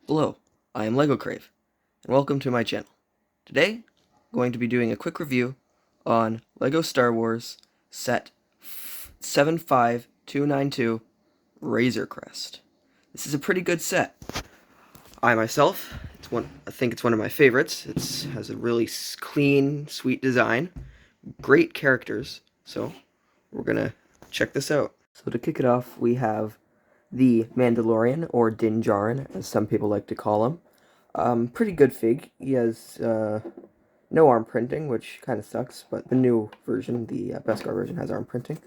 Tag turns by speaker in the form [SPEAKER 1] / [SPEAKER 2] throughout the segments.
[SPEAKER 1] Hello, I am Lego Crave, and welcome to my channel. Today, I'm going to be doing a quick review on LEGO Star Wars Set 75292 Razor Crest. This is a pretty good set. I myself, I think it's one of my favorites. It has a really clean, sweet design, great characters, so we're gonna check this out. So to kick it off, we have the Mandalorian, or Din Djarin, as some people like to call him. Pretty good fig. He has no arm printing, which kind of sucks, but the new version, the Beskar version, has arm printing.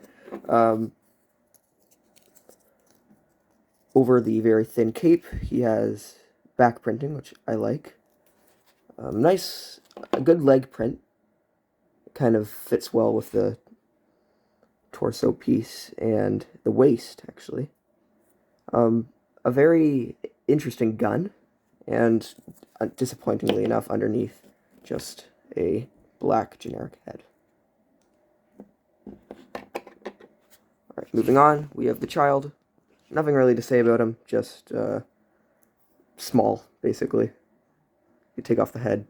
[SPEAKER 1] Over the very thin cape, he has back printing, which I like. A good leg print. Kind of fits well with the torso piece and the waist, actually. A very interesting gun, and disappointingly enough, underneath, just a black generic head. Alright, moving on, we have the child. Nothing really to say about him, just small, basically. You take off the head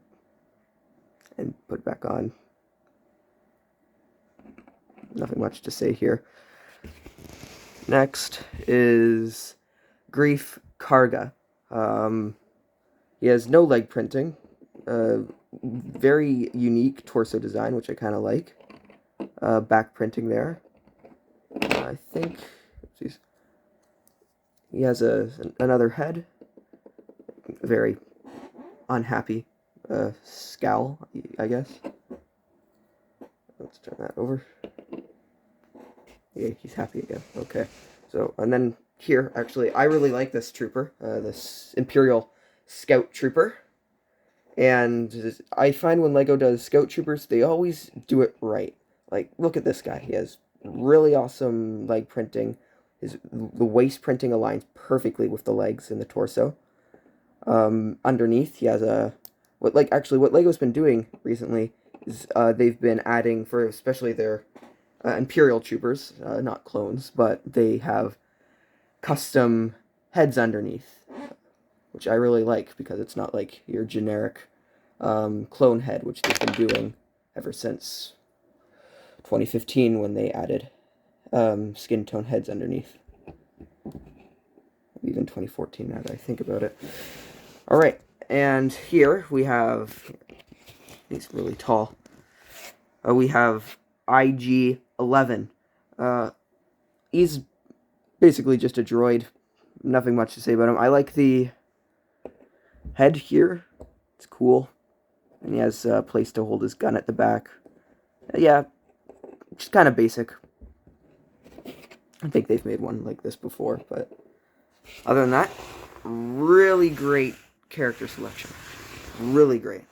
[SPEAKER 1] and put it back on. Nothing much to say here. Next is Grief Karga. He has no leg printing. Very unique torso design, which I kind of like. Back printing there. I think he has another head. A very unhappy scowl, I guess. Let's turn that over. Yeah, he's happy again. Okay. So, and then here, actually, I really like this trooper, this Imperial Scout Trooper. And I find when LEGO does Scout Troopers, they always do it right. Like, look at this guy. He has really awesome leg printing. The waist printing aligns perfectly with the legs and the torso. Underneath, he has what LEGO's been doing recently is they've been adding, for especially their Imperial Troopers, not clones, but they have custom heads underneath, which I really like because it's not like your generic clone head, which they've been doing ever since 2015 when they added skin tone heads underneath. Even 2014 now that I think about it. Alright, and here we have, he's really tall, we have IG-11. He's basically just a droid. Nothing much to say about him. I like the head here. It's cool. And he has a place to hold his gun at the back. Yeah, just kind of basic. I think they've made one like this before, but other than that, really great character selection. Really great.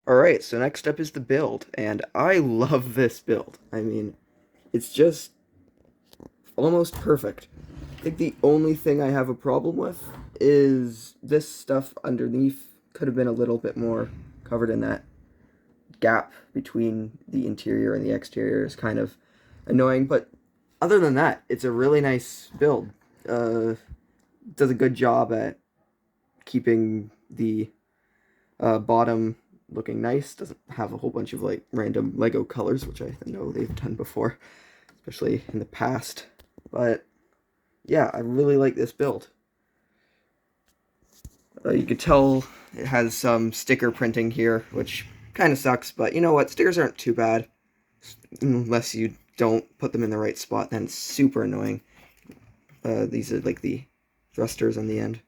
[SPEAKER 1] Alright, so next up is the build, and I love this build. I mean, it's just almost perfect. I think the only thing I have a problem with is this stuff underneath could have been a little bit more covered in. That gap between the interior and the exterior is kind of annoying, but other than that, it's a really nice build. Does a good job at keeping the bottom looking nice. Doesn't have a whole bunch of like random Lego colors, which I know they've done before, especially in the past. But yeah, I really like this build. You could tell it has some sticker printing here, which kind of sucks, but you know what? Stickers aren't too bad, unless you don't put them in the right spot, then it's super annoying. These are like the thrusters on the end.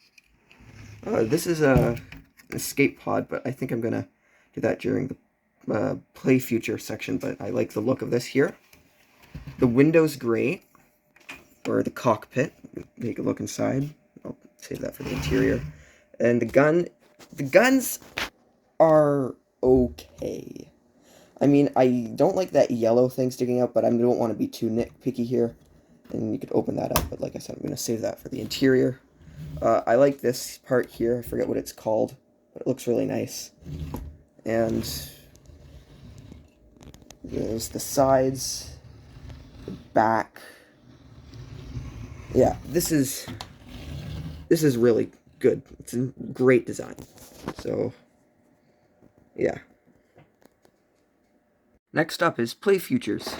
[SPEAKER 1] This is a escape pod, but I think I'm gonna do that during the play future section, but I like the look of this here. The window's great, or the cockpit. Take a look inside. I'll save that for the interior. And the guns are okay. I mean, I don't like that yellow thing sticking out, but I don't want to be too nitpicky here. And you could open that up, but like I said, I'm going to save that for the interior. I like this part here. I forget what it's called, but it looks really nice. And there's the sides, the back. Yeah, this is this is really good. It's a great design. So, yeah. Next up is Play Futures.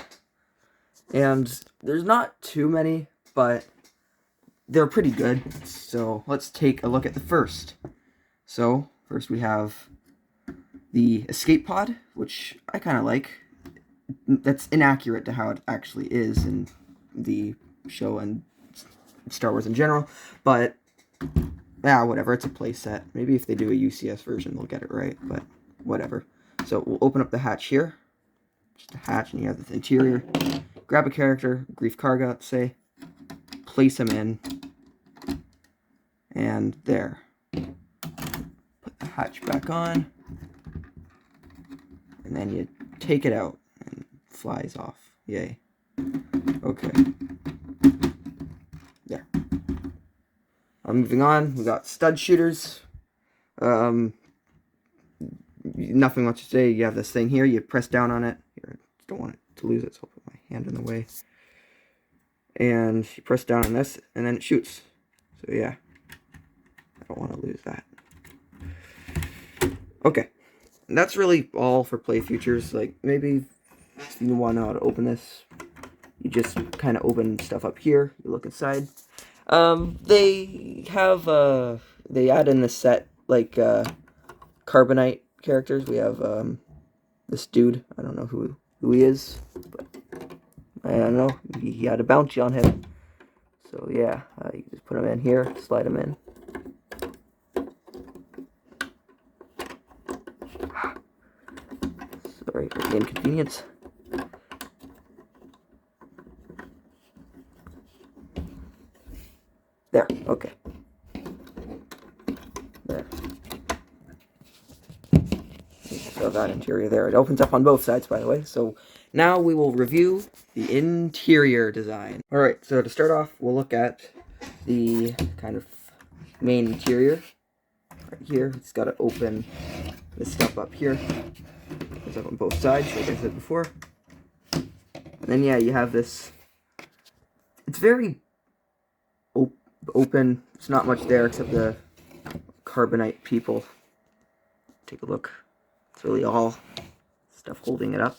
[SPEAKER 1] And there's not too many, but they're pretty good. So let's take a look at the first. So first we have the escape pod, which I kind of like. That's inaccurate to how it actually is in the show and Star Wars in general, but yeah, whatever. It's a playset. Maybe if they do a UCS version, they'll get it right, but whatever. So we'll open up the hatch here. Just a hatch, and you have the interior. Grab a character, Grief Karga, let's say. Place him in. And there. Put the hatch back on. And then you take it out, and it flies off. Yay. Okay. There. Moving on, we got stud shooters. Nothing much to say. You have this thing here. You press down on it. Here, I don't want it to lose it, so I'll put my hand in the way. And you press down on this, and then it shoots. So yeah, I don't want to lose that. Okay, and that's really all for Play Futures. Like, maybe if you want to know how to open this, you just kind of open stuff up here. You look inside. They have, they add in the set, like, Carbonite characters. We have, this dude. I don't know who he is, but I don't know. He had a bounty on him. So, yeah, you just put him in here, slide him in. Sorry for the inconvenience. There, okay. There. So that interior there. It opens up on both sides, by the way. So now we will review the interior design. Alright, so to start off, we'll look at the kind of main interior. Right here, it's got to open this stuff up here. It's up on both sides, like I said before. And then, yeah, you have this. It's very open. It's not much there except the Carbonite people. Take a look. It's really all stuff holding it up.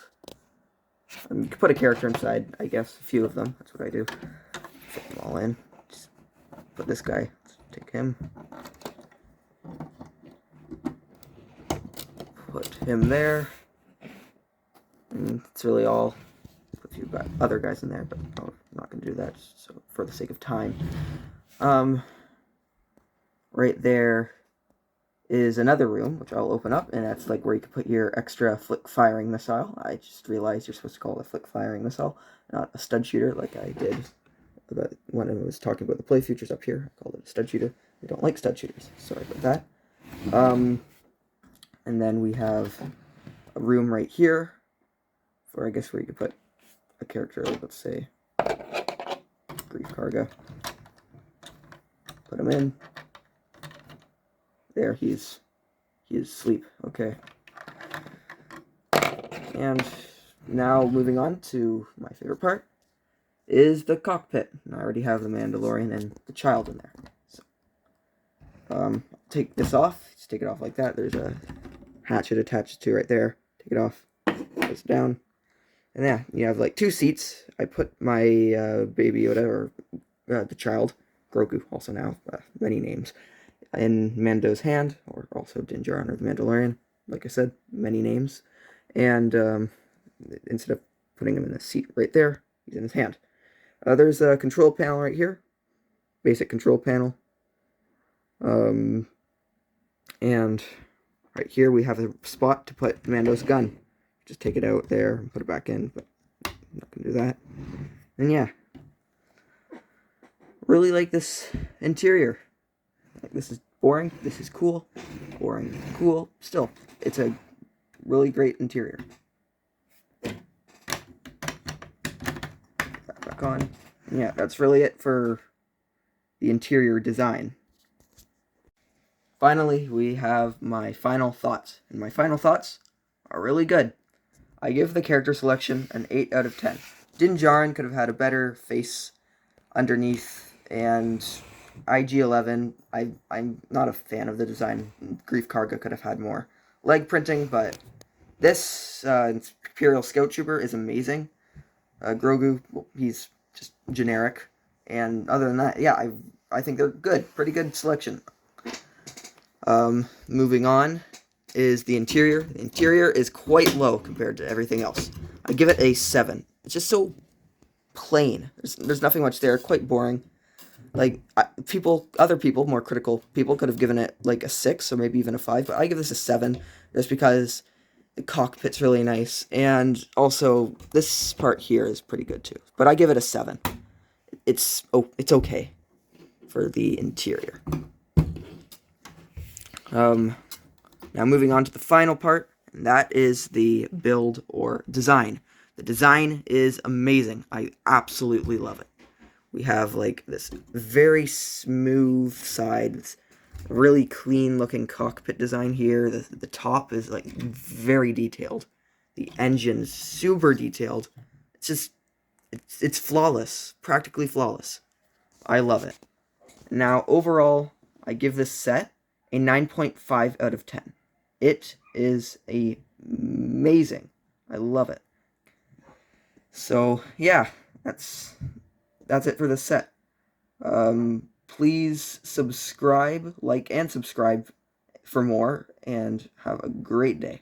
[SPEAKER 1] You can put a character inside, I guess, a few of them. That's what I do. Fit them all in. Just put this guy. Let's take him. Put him there. And it's really all. Put a few other guys in there, but I'm not going to do that so for the sake of time. Right there is another room, which I'll open up, and that's like where you can put your extra flick firing missile. I just realized you're supposed to call it a flick firing missile, not a stud shooter like I did when I was talking about the Play Futures up here. I called it a stud shooter. I don't like stud shooters. Sorry about that. And then we have a room right here for, I guess, where you could put a character, let's say, Grief Karga. Put him in. There, he is asleep. Okay. And now moving on to my favorite part is the cockpit. And I already have the Mandalorian and the child in there. So, take this off. Just take it off like that. There's a hatchet attached to right there. Take it off. Goes down. And yeah, you have like two seats. I put my baby Yoda, or the child, Grogu, also now, many names, in Mando's hand, or also Din Djarin or the Mandalorian. Like I said, many names. And instead of putting him in the seat right there, he's in his hand. There's a control panel right here. Basic control panel. And right here we have a spot to put Mando's gun. Just take it out there and put it back in, but I'm not going to do that. And yeah. Really like this interior. Like, this is boring. This is cool. Boring. Cool. Still, it's a really great interior. Put that back on. And yeah, that's really it for the interior design. Finally, we have my final thoughts. And my final thoughts are really good. I give the character selection an 8 out of 10. Din Djarin could have had a better face underneath, and IG-11, I'm not a fan of the design. Grief Karga could have had more leg printing, but this Imperial Scout Trooper is amazing. Grogu, well, he's just generic, and other than that, yeah, I think they're good, pretty good selection. Moving on is the interior. The interior is quite low compared to everything else. I give it a 7. It's just so plain. There's nothing much there. Quite boring. Like other people, more critical people, could have given it like a 6 or maybe even a 5, but I give this a 7 just because the cockpit's really nice, and also this part here is pretty good too. But I give it a 7. It's okay for the interior. Now moving on to the final part, and that is the build or design. The design is amazing. I absolutely love it. We have like this very smooth side, this really clean looking cockpit design here. The top is like very detailed. The engine's super detailed. It's just, it's flawless, practically flawless. I love it. Now overall, I give this set a 9.5 out of 10. It is amazing. I love it. So yeah, that's it for this set. Please subscribe, like, and subscribe for more, and have a great day.